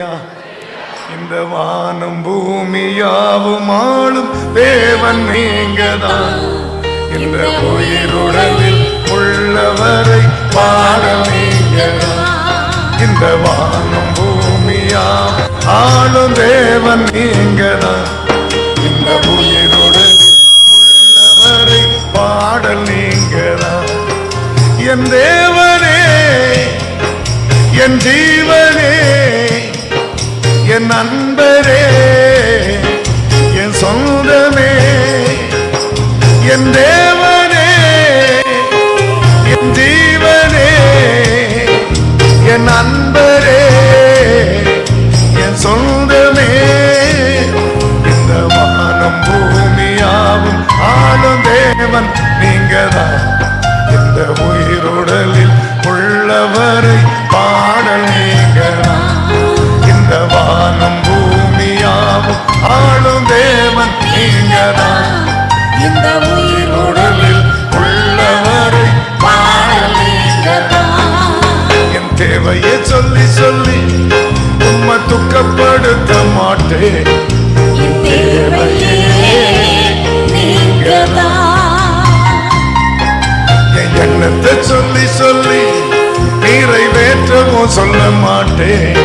இந்த வானம் பூமியாவும் ஆளும் தேவன் நீங்கதான். இந்த உயிருடலில் உள்ளவரை பாட நீங்கதான். இந்த வானம் பூமியாவும் ஆளும் தேவன் நீங்கதான். இந்த உயிருடலில் உள்ளவரை பாடல் நீங்கதான். என் தேவனே, என் ஜீவனே, என் நண்பரே, என் சொந்தமே, என் தேவனே, என் ஜீவனே, என் நண்பரே, என் சொந்தமே. இந்த வானம் பூமியாவும் ஆளும் தேவன் நீங்கதான். இந்த உயிருடலில் உள்ளவரை பாடல் நீங்கதான். இந்த வானம் பூமியாவும் ஆளும் தேவன் நீங்கதான். இந்த உயிருடலில் உள்ளவரை பாடல் நீங்கதான். என் தேவையை சொல்லி சொல்லி உம்மை துக்கப்படுத்த மாட்டேன். என் தேவையே நீங்கதான். என் எண்ணத்தை சொல்லி சொல்லி நிறைவேற்றவும் சொல்ல மாட்டேன்.